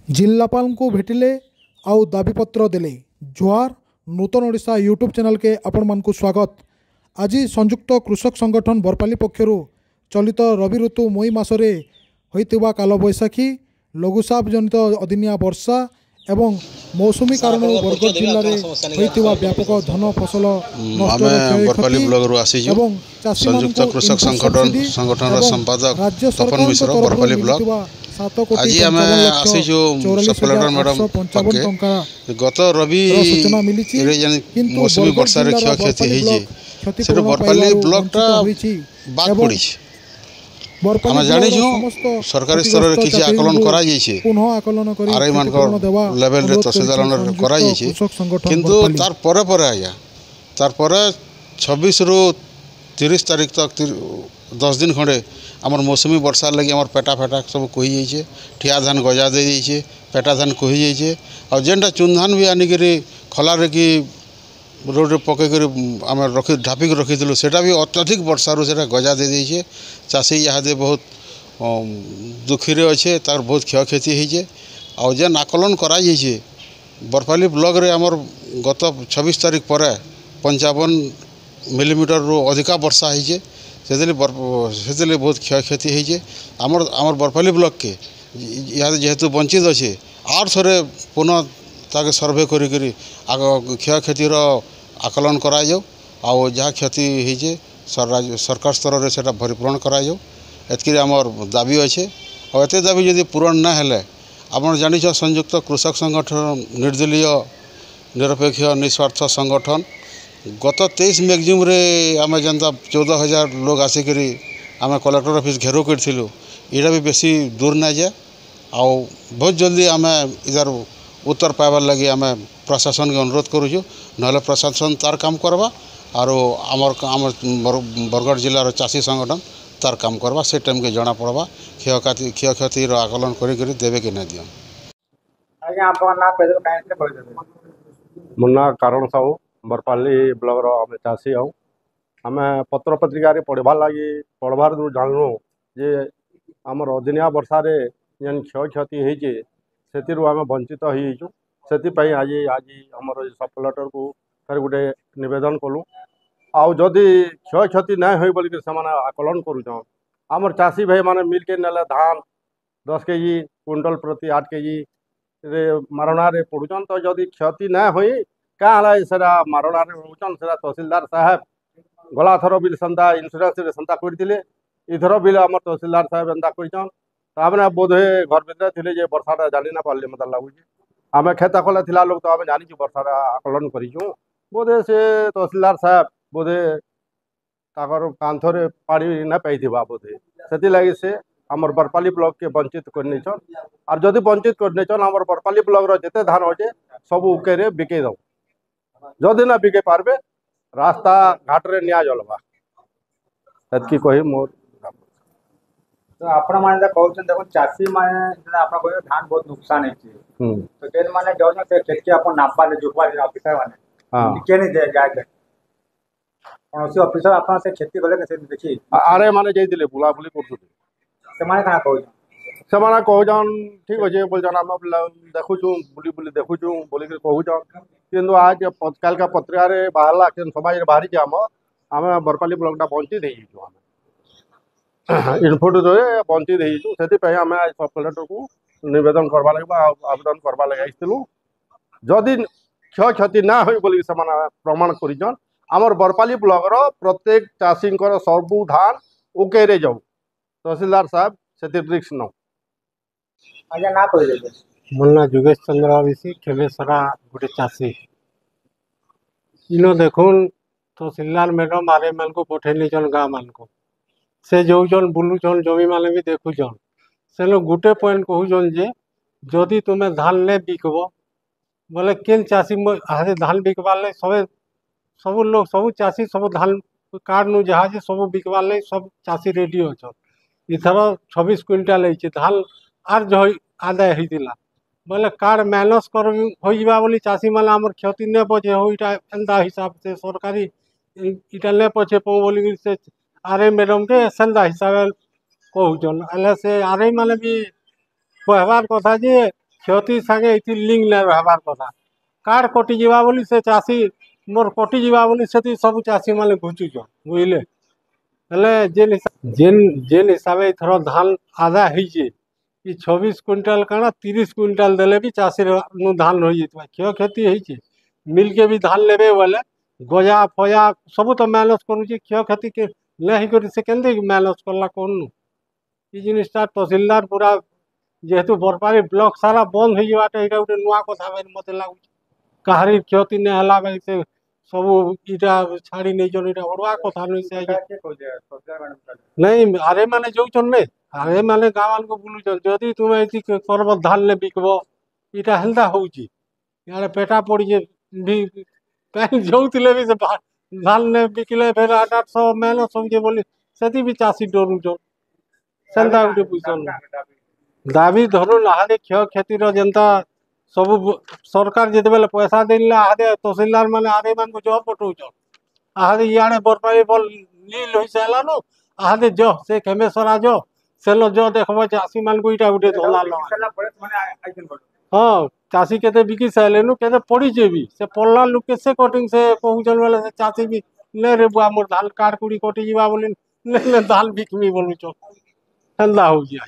जिल्लापाल को भेटिले आउ दाबीपत्र देले। जोहार नूतन ओडिशा यूट्यूब चैनल के आपण मानकु स्वागत। आज संयुक्त कृषक संगठन बरपाली पक्षरु चलित रवि ऋतु मई मासरे होइतिबा कालबैशाखी लघुचाप जनित अदिनिया वर्षा एवं मौसुमी कारण बरगढ़ जिले में होइतिबा व्यापक धन फसल नष्ट बरपाली ब्लॉग रु आसी एवं संयुक्त कृषक संगठन संपादक राज्य तपन मिश्र बरपाली ब्लॉग आज आम आसी सप्लायर मैडम पाके गत रवि मौसुमी वर्षा क्षयक्षति से बरपाली ब्लॉकटा बाद पड़ी। आम जानी सरकारी स्तर में किसी आकलन आरआई मान लेवल रे तहसीलदार किंतु तार परे परे आज्ञा तार परे 26 रु 30 तारीख तक 10 दिन खंडे आमर मौसुमी वर्षा लगी आमर पेटा फेटा सब कही जाइए। ठिया धान गजा दे जाइए, पेटा धान कही जाइए और जेनटा चुन धान भी आनिक खलार कि रोड पकईक आम रखी ढापिक रखीलु सेटा भी अत्यधिक वर्षारू से गजा दे जाइए। चाषी यहाँ बहुत दुखी अच्छे तार बहुत क्षयक्षति होइए और जेन आकलन कराइए बरपाली ब्लॉक रे आमर गत 26 तारीख पर 55 मिलीमीटर रु अधिका वर्षा होइए से बहुत क्षयक्षति होइए। आमर बरपाली ब्लॉक के यहाँ जेहेतु वंचित अच्छे आर थे पुनः ताके सर्वे करी क्षयक्षतिर आकलन कराइयो आउ जहाँ क्षति होइए सरकार स्तर में से भरीपूरण कराइयो एतकी आमर दाबी अच्छे और एत दाबी जदि पूरण ना हेले आपन जानी संयुक्त कृषक संगठन निर्दलीय निरपेक्ष निस्वार्थ संगठन गत 23 मैगजिम रे आम जनता 14,000 लोग आसिक आम कलेक्टर ऑफिस घेराव करूँ। यहाँ भी बेसी दूर ना जाए आउ बहुत जल्दी आम इधर उत्तर पाइबार लगी आम प्रशासन के अनुरोध करुँ ना प्रशासन तार काम करवा और आमर बरगढ़ जिलार चाषी संगठन तार काम करवा से टाइम के जना पड़वा क्षयक्षति आकलन करी देवे कि नहीं दियन। मुन्ना कारण साहू बरपाली ब्लॉक आम चाषी आउ आम पत्र पत्रिका पढ़वार लगी पढ़वार जानलु जे आमर अदिनिया वर्षा जेन क्षयक्षति होइए से आम वंचित होइचु से आज आमर सब कलेक्टर को फिर गोटे नवेदन कलु आउ जदि क्षयक्षति ना हो बोल से आकलन करुन आमर चाषी भाई माने मिल के नेले धान 10 केजी क्विंटल प्रति 8 केजी रे मारणा रे पड़ुचन तो जदि क्षति ना हो क्या मारणा रे रोचन से तहसीलदार साहेब गला थर बिल सेंता इन्सुरांस रे सेंता करथिले इथर बिल आमर तहसीलदार साहेब एंता करछन ताबने बोधे घर भीतर थिले जे वर्षाटा जानी ना पारले मत लागुची आमे खेता खोला थिला लोग तो आमे जानी वर्षाटा आकलन करिछु बोधे से तहसीलदार साहेब बोधे ताकर कांथरे पानी ना पाइथिबा बोधे सेति लागि से आमर बरपाली ब्लॉक के वंचित करने छन और जदि वंचित करने छन आमर बरपाली ब्लॉक रो जेते धान होचे सब उकेरे बिके दो जदि ना बिके पारबे रास्ता घाट रे निया जलबा सेतकी कहि मोर तो आपण माने कहउछन देखो चासी माने आपण कहि धान बहुत नुकसान हेछि तो केन माने जौन से खेत के आपण नापा ले जुकवा ले ऑफिसर माने हां केने दे जाय कौन ऑफिसर आपन से खेती गले के देखी आरे माने जइतिले बुला बुली करथु से माने कहा कहउ से माने कहउजन ठीक होजे बोल जाना हम देखु छु बुली बुली देखु छु बोली के कहउजन किंतु आज काल का पत्रिका रे बाहरला केन समाज रे बाहरी जे हम बरपाली ब्लॉक टा पहुंची देई छु हम इनफोटो रे पहुंची देई छु सेति पय हम आज सब कलेक्टर को निवेदन करबा लागबा आवेदन करबा लागि आइतिलु जदि क्षयक्षति ना होई बोली से माने प्रमाण करिजन आमर बरपाली ब्लॉक रो प्रत्येक चाषी सबू धान उकेरे जाऊ तहसीलदार साहब से रिक्स न आज्ञा ना कहि मुन्ना जुगेश चंद्र विशी खेमेसरा गोटे चाषी इनो देखुन तहसीलदार मैडम आर एम को पठे नहीं गाँ मान को से जाऊन बुलून जमी मैंने भी देखुन से लोग गोटे पॉइंट कहून जे जदि तुम्हें धान नहीं बिकब बोले केन चाषी धान बिकबार लगे सब लोग सब चाषी सब धान कार्ड नु जहाँ सब बिकबार लगे सब चाषी रेडी अच्छा इथर 26 क्विंटाल धान आर जो आदाय होता बोले कार्ड माइनस कर बोली चाषी मैंने आम क्षति नहीं पचे हो एंता हिसाब से सरकारी इटा नहीं पचे पो बोली से आर आई मैडम के सेंता हिसाब कहून से आर आई मैंने भी कहबार कथा जे क्षति सागे इति लिंक नहीं रहबार कथा कार्ड कटि जीवा बोली से चाषी मोर कटि जीवा बोली से सब चाषी माने घुचुछन बुझले हेले जेन हिसाब एथर धान आधा होइछे ई 26 क्विंटाल काना 30 क्विंटाल देले भी चाषी नु धान रही जेतबा क्यों खेती होइछे मिल के भी धान लेबे वाले गजा फया सब तो मैनेज करूची क्यों खेती के नहीं करी से केंदे मैनेज करला कोन ई जिनिसटा तहसीलदार पूरा जेहेतु बरपाली ब्लॉक सारा बंद हो जावाटे एटा गोटे नुआ कथा मते लागुची काहारी क्षति नहीं हला भाई से सब इटा छाड़ी नहीं चल इटा बड़वा कथा नहीं से नहीं आरे माने जो चन नहीं आरे माने गाँव को बुलू चल जदि तुम एति करब धान ने बिकब इटा हेल्दा होउची यार पेटा पड़ी जे भी कहीं जोतिले भी से धान ने बिकले फिर 800 मेहनत समझे बोली सेति भी चासी डरू चल सेंदा गुटे पुछन दाबी धरु आहादे क्षति जनता सब सरकार जिते बेले पैसा देला आहादे तहसीलदार माने आहादे मान को जॉब पठौछ आहादे याने बरपाली बल लील होई साला नो आहादे जो से खेमेश्वरा जो सेलो जो देखबो चासी मान को इटा गुटे धोला लो हां चासी केते बिकी साले नु केते पड़ी जेबी से पल्ला लुक के से कटिंग से कहउचल वाला से चासी भी ले रे बुआ मोर धान काट कुड़ी कटि जीवा बोली ले धान बिकमी बोलु छ ठंडा हो गया।